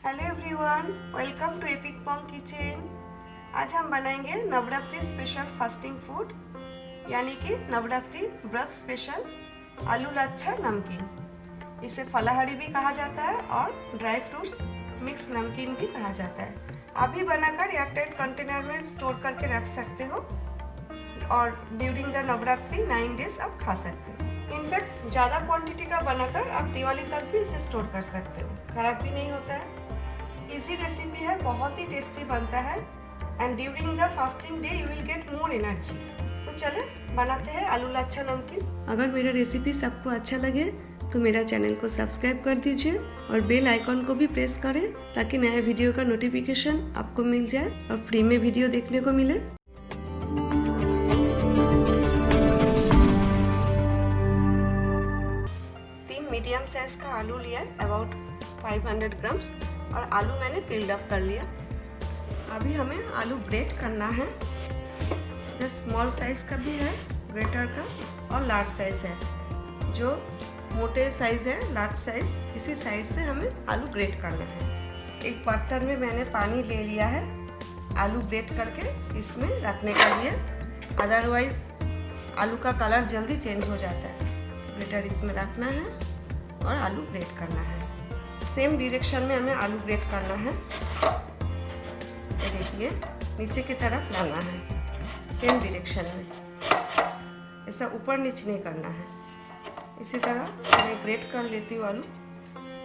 Hello everyone, welcome to epic mom kitchen. आज हम बनाएंगे नवरात्रि स्पेशल फास्टिंग फूड यानी कि नवरात्रि व्रत स्पेशल आलू लच्छा नमकीन। इसे फलाहारी भी कहा जाता है और ड्राई फ्रूट्स मिक्स नमकीन भी कहा जाता है। आप भी बनाकर एयरटाइट कंटेनर में स्टोर करके रख सकते हो और ड्यूरिंग द नवरात्रि 9 डेज आप खा सकते हो। इनफैक्ट ज़्यादा क्वांटिटी का बनाकर आप दिवाली तक भी इसे स्टोर कर सकते हो, खराब भी नहीं होता है। इजी रेसिपी है, बहुत ही टेस्टी बनता है and during the fasting day you will get more energy. तो चले बनाते हैं आलू लच्छा नमकीन। अगर मेरा रेसिपी सबको अच्छा लगे तो मेरा चैनल को सब्सक्राइब कर दीजिए और बेल आइकॉन को भी प्रेस करें ताकि नया वीडियो का नोटिफिकेशन आपको मिल जाए और फ्री में वीडियो देखने को मिले। मीडियम साइज का आलू लिया है, अबाउट 500 ग्राम्स, और आलू मैंने पील्ड अप कर लिया। अभी हमें आलू ग्रेट करना है। ये स्मॉल साइज का भी है ग्रेटर का और लार्ज साइज है। जो मोटे साइज है लार्ज साइज, इसी साइज से हमें आलू ग्रेट करना है। एक बर्तन में मैंने पानी ले लिया है आलू ग्रेट करके इसमें रखने के लिए, अदरवाइज आलू का कलर जल्दी चेंज हो जाता है। ग्रेटर इसमें रखना है और आलू ग्रेट करना है। सेम डायरेक्शन में हमें आलू ग्रेट करना है। ये देखिए नीचे की तरफ लाना है, सेम डायरेक्शन में, ऐसा ऊपर नीचे नहीं करना है। इसी तरह मैं ग्रेट कर लेती हूँ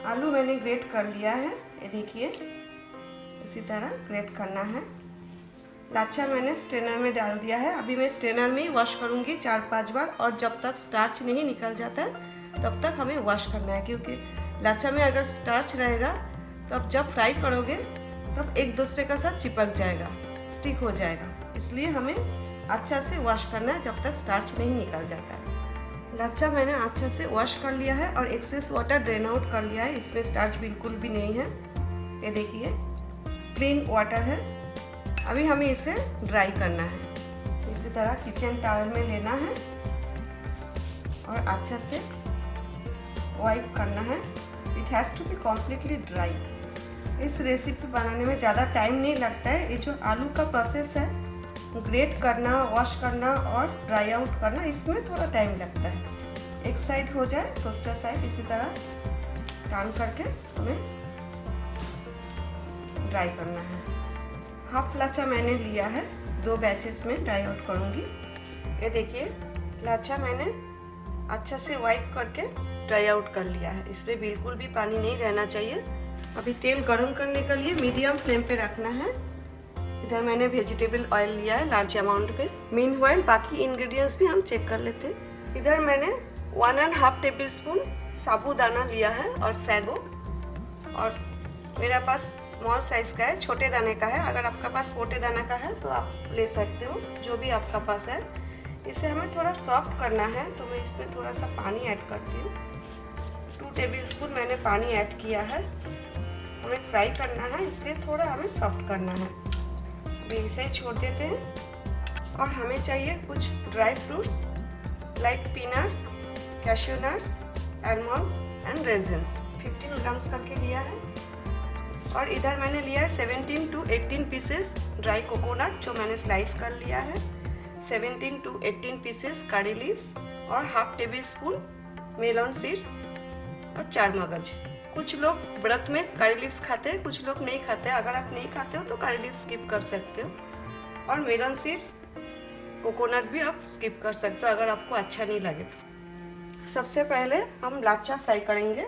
आलू मैंने ग्रेट कर लिया है। ये देखिए इसी तरह ग्रेट करना है। लाच्छा मैंने स्ट्रेनर में डाल दिया है। अभी मैं स्ट्रेनर में ही वॉश करूँगी 4-5 बार, और जब तक स्टार्च नहीं निकल जाता है तब तक हमें वॉश करना है, क्योंकि लाच्छा में अगर स्टार्च रहेगा तो आप जब फ्राई करोगे तब एक दूसरे का साथ चिपक जाएगा, स्टिक हो जाएगा। इसलिए हमें अच्छा से वॉश करना है जब तक स्टार्च नहीं निकल जाता है। लाच्छा मैंने अच्छा से वॉश कर लिया है और एक्सेस वाटर ड्रेन आउट कर लिया है। इसमें स्टार्च बिल्कुल भी नहीं है। ये देखिए क्लीन वाटर है। अभी हमें इसे ड्राई करना है। इसी तरह किचन टॉवल में लेना है और अच्छा से वाइप करना है। It has to be completely dry. इस रेसिपी बनाने में ज़्यादा टाइम नहीं लगता है। ये जो आलू का प्रोसेस है, ग्रेट करना, वॉश करना और ड्राई आउट करना, इसमें थोड़ा टाइम लगता है। एक साइड हो जाए दूसरा साइड इसी तरह टर्न करके हमें ड्राई करना है। हाफ लाच्छा मैंने लिया है, 2 बैचेस में ड्राई आउट करूँगी। ये देखिए लाच्छा मैंने अच्छा से वाइप करके ड्राई आउट कर लिया है। इसमें बिल्कुल भी पानी नहीं रहना चाहिए। अभी तेल गरम करने के लिए मीडियम फ्लेम पे रखना है। इधर मैंने वेजिटेबल ऑयल लिया है लार्ज अमाउंट पे। मीनवाइल बाकी इंग्रेडिएंट्स भी हम चेक कर लेते हैं। इधर मैंने 1.5 टेबल स्पून साबूदाना लिया है और सैगो, और मेरा पास स्मॉल साइज का है, छोटे दाने का है। अगर आपका पास मोटे दाना का है तो आप ले सकते हो, जो भी आपका पास है। इसे हमें थोड़ा सॉफ्ट करना है तो मैं इसमें थोड़ा सा पानी ऐड करती हूँ। 2 टेबल स्पून मैंने पानी ऐड किया है। हमें फ्राई करना है, इसलिए थोड़ा हमें सॉफ्ट करना है। अभी इसे छोड़ देते हैं और हमें चाहिए कुछ dry fruits like peanuts, cashew nuts, almonds and resins. 15 grams करके लिया है। और इधर मैंने लिया है 17 to 18 पीसेस ड्राई कोकोनट, जो मैंने स्लाइस कर लिया है। 17 to 18 पीसेस करी लीव्स और half tablespoon melon seeds और 4 मगज। कुछ लोग व्रत में करी लीव्स खाते हैं, कुछ लोग नहीं खाते हैं। अगर आप नहीं खाते हो तो करी लीव्स स्किप कर सकते हो, और मेलन सीड्स, कोकोनट भी आप स्किप कर सकते हो अगर आपको अच्छा नहीं लगे तो। सबसे पहले हम लाच्छा फ्राई करेंगे।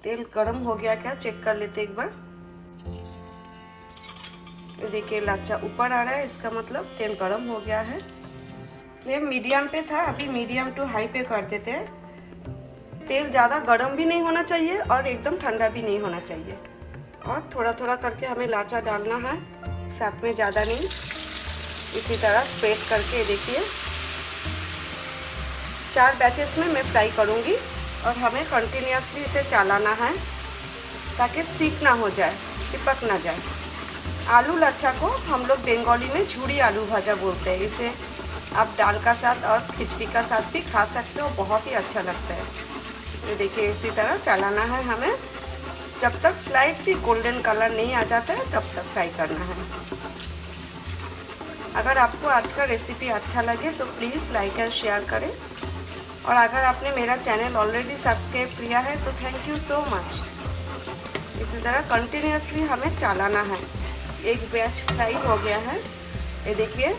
तेल गर्म हो गया क्या चेक कर लेते एक बार। देखिए लाच्छा ऊपर आ रहा है, इसका मतलब तेल गर्म हो गया है। फ्लेम मीडियम पे था, अभी मीडियम टू हाई पे कर देते हैं। तेल ज़्यादा गर्म भी नहीं होना चाहिए और एकदम ठंडा भी नहीं होना चाहिए। और थोड़ा थोड़ा करके हमें लाच्छा डालना है, साथ में ज़्यादा नहीं। इसी तरह स्प्रेड करके देखिए 4 बैचेस में मैं फ्राई करूँगी और हमें कंटिन्यूसली इसे चलाना है ताकि स्टिक ना हो जाए, चिपक ना जाए। आलू लच्छा को हम लोग बंगाली में झूड़ी आलू भाजा बोलते हैं। इसे आप दाल का साथ और खिचड़ी का साथ भी खा सकते हो, बहुत ही अच्छा लगता है। ये देखिए इसी तरह चलाना है हमें जब तक स्लाइटली गोल्डन कलर नहीं आ जाता है तब तक फ्राई करना है। अगर आपको आज का रेसिपी अच्छा लगे तो प्लीज़ लाइक और शेयर करें, और अगर आपने मेरा चैनल ऑलरेडी सब्सक्राइब किया है तो थैंक यू सो मच। इसी तरह कंटिन्यूसली हमें चलाना है। एक बैच फ्राई हो गया है, ये देखिए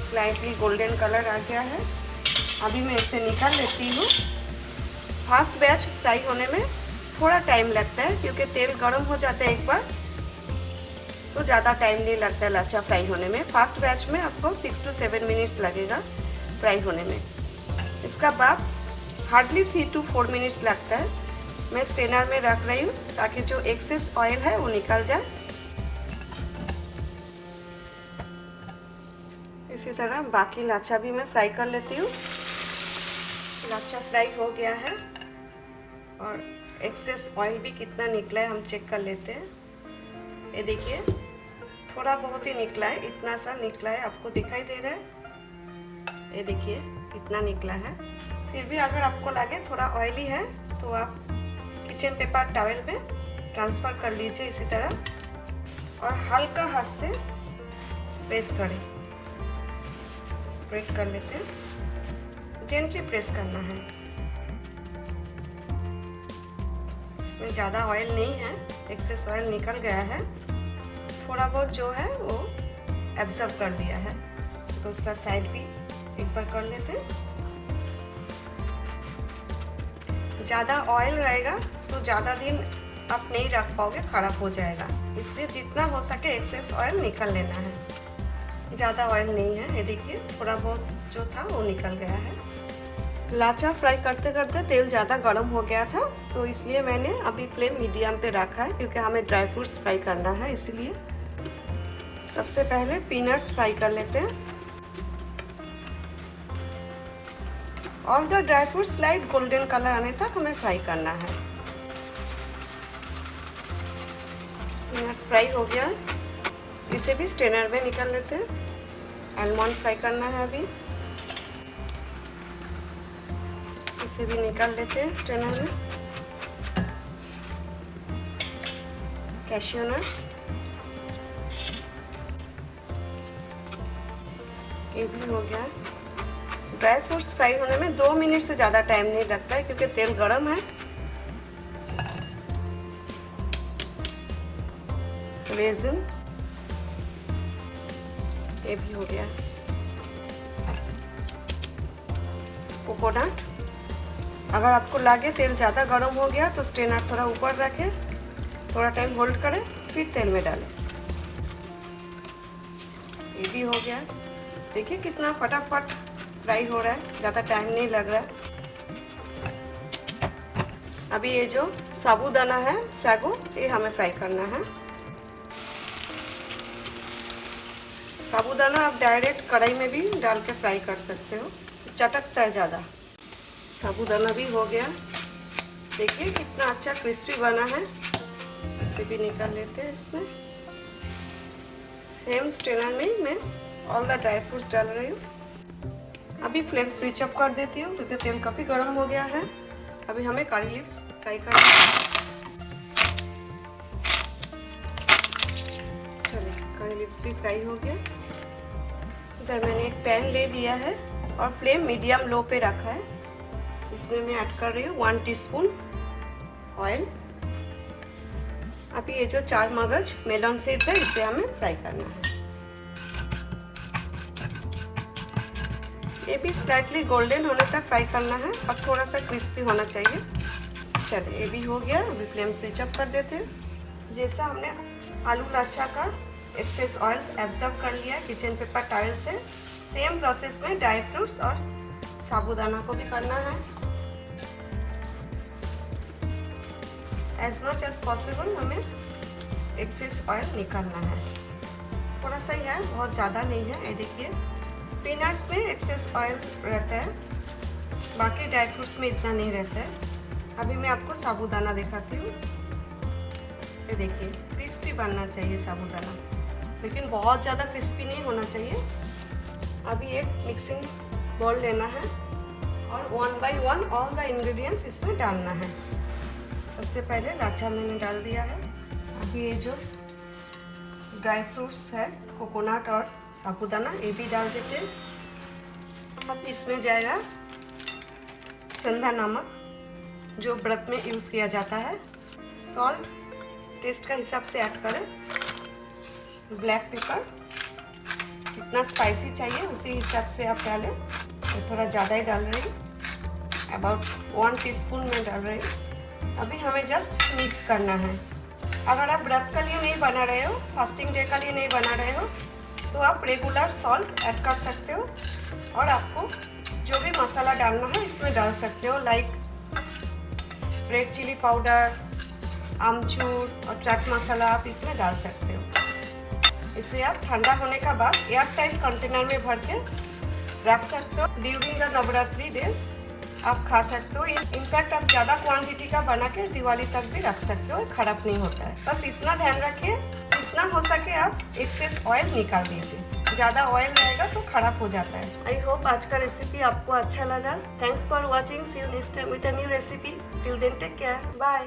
स्लाइटली गोल्डन कलर आ गया है। अभी मैं इसे निकाल लेती हूँ। फास्ट बैच फ्राई होने में थोड़ा टाइम लगता है क्योंकि तेल गर्म हो जाता है एक बार, तो ज़्यादा टाइम नहीं लगता है लाचा फ्राई होने में। फास्ट बैच में आपको 6 to 7 मिनट्स लगेगा फ्राई होने में। इसका बाद हार्डली 3 to 4 मिनट्स लगता है। मैं स्ट्रेनर में रख रही हूँ ताकि जो एक्सेस ऑयल है वो निकल जाए। इसी तरह बाकी लाचा भी मैं फ्राई कर लेती हूँ। लाचा फ्राई हो गया है और एक्सेस ऑयल भी कितना निकला है हम चेक कर लेते हैं। ये देखिए थोड़ा बहुत ही निकला है, इतना सा निकला है, आपको दिखाई दे रहा है। ये देखिए इतना निकला है। फिर भी अगर आपको लगे थोड़ा ऑयली है तो आप किचन पेपर टॉवेल पे ट्रांसफ़र कर लीजिए इसी तरह, और हल्का हाथ से प्रेस करें। स्प्रेड कर लेते हैं, जेंटली प्रेस करना है। इसमें ज़्यादा ऑयल नहीं है, एक्सेस ऑयल निकल गया है। थोड़ा बहुत जो है वो एब्जॉर्ब कर लिया है। दूसरा साइड भी एक बार कर लेते हैं। ज़्यादा ऑयल रहेगा तो ज़्यादा दिन आप नहीं रख पाओगे, ख़राब हो जाएगा। इसलिए जितना हो सके एक्सेस ऑयल निकल लेना है। ज़्यादा ऑयल नहीं है, ये देखिए थोड़ा बहुत जो था वो निकल गया है। लाचा फ्राई करते करते तेल ज़्यादा गर्म हो गया था, तो इसलिए मैंने अभी फ्लेम मीडियम पे रखा है क्योंकि हमें ड्राई फ्रूट्स फ्राई करना है। इसीलिए सबसे पहले पीनट्स फ्राई कर लेते हैं। All the dry fruits light golden colour आने तक हमें फ्राई करना है। पीनट्स फ्राई हो गया, इसे भी स्ट्रेनर में निकाल लेते हैं। आलमंड फ्राई करना है अभी, इसे भी निकाल लेते हैं स्ट्रेनर में। कैश्यू नट्स, ये भी हो गया। ड्राई फ्रूट्स फ्राई होने में 2 मिनट से ज़्यादा टाइम नहीं लगता है क्योंकि तेल गरम है। रेजिन, ये भी हो गया। कोकोनट, अगर आपको लगे तेल ज़्यादा गर्म हो गया तो स्ट्रेनर थोड़ा ऊपर रखें, थोड़ा टाइम होल्ड करें, फिर तेल में डालें। ये भी हो गया। देखिए कितना फटाफट फ्राई हो रहा है, ज़्यादा टाइम नहीं लग रहा है। अभी ये जो साबूदाना है, सागो, ये हमें फ्राई करना है। साबूदाना आप डायरेक्ट कढ़ाई में भी डाल के फ्राई कर सकते हो, चटकता है ज़्यादा। साबूदाना भी हो गया। देखिए कितना अच्छा क्रिस्पी बना है। इसे भी निकाल लेते हैं। इसमें सेम स्ट्रेनर में मैं ऑल द ड्राई फ्रूट्स डाल रही हूँ। अभी फ्लेम स्विच अप कर देती हूँ क्योंकि तेल काफ़ी गर्म हो गया है। अभी हमें करी लीव्स फ्राई करना है। चलिए, करी लीव्स भी फ्राई हो गया। इधर मैंने एक पैन ले लिया है और फ्लेम मीडियम लो पे रखा है। इसमें मैं ऐड कर रही हूँ 1 टीस्पून ऑयल। अभी ये जो 4 मगज मेलन सीड्स है इसे हमें फ्राई करना है। ये भी स्लाइटली गोल्डन होने तक फ्राई करना है और थोड़ा सा क्रिस्पी होना चाहिए। चलिए, ये भी हो गया। अभी फ्लेम स्विच अप कर देते हैं। जैसा हमने आलू लाचा का एक्सेस ऑयल एब्जॉर्ब कर लिया किचन पेपर टॉवेल से, सेम प्रोसेस में ड्राई फ्रूट्स और साबूदाना को भी करना है। एज मच एज पॉसिबल हमें एक्सेस ऑयल निकालना है। थोड़ा सा ही है, बहुत ज़्यादा नहीं है। ये देखिए पीनट्स में एक्सेस ऑयल रहता है, बाकी ड्राई फ्रूट्स में इतना नहीं रहता है। अभी मैं आपको साबूदाना दिखाती हूँ। ये देखिए क्रिस्पी बनना चाहिए साबूदाना, लेकिन बहुत ज़्यादा क्रिस्पी नहीं होना चाहिए। अभी एक मिक्सिंग बाउल लेना है और 1 by 1 ऑल द इंग्रेडिएंट्स इसमें डालना है। सबसे पहले लाचा मैंने डाल दिया है। अभी ये जो ड्राई फ्रूट्स है, कोकोनट और साबूदाना, ये भी डाल देते हैं। अब इसमें जाएगा सेंधा नमक, जो व्रत में यूज़ किया जाता है। सॉल्ट टेस्ट का हिसाब से ऐड करें। ब्लैक पेपर कितना स्पाइसी चाहिए उसी हिसाब से आप डालें। मैं थोड़ा ज़्यादा ही डाल रही हूँ, अबाउट 1 टीस्पून में डाल रही हूँ। अभी हमें जस्ट मिक्स करना है। अगर आप व्रत के लिए नहीं बना रहे हो, फास्टिंग डे के लिए नहीं बना रहे हो, तो आप रेगुलर सॉल्ट ऐड कर सकते हो और आपको जो भी मसाला डालना है इसमें डाल सकते हो, लाइक रेड चिली पाउडर, आमचूर और चाट मसाला आप इसमें डाल सकते हो। इसे आप ठंडा होने का बाद एयर टाइट कंटेनर में भर के रख सकते हो। ड्यूरिंग द नवरात्रि डेज आप खा सकते हो। इनफैक्ट आप ज़्यादा क्वांटिटी का बना के दिवाली तक भी रख सकते हो, खराब नहीं होता है। बस इतना ध्यान रखिए, जितना हो सके आप एक्सेस ऑयल निकाल दीजिए। ज़्यादा ऑयल रहेगा तो खराब हो जाता है। आई होप आज का रेसिपी आपको अच्छा लगा। Thanks for watching. See you next time with a new recipe. Till then take care, bye.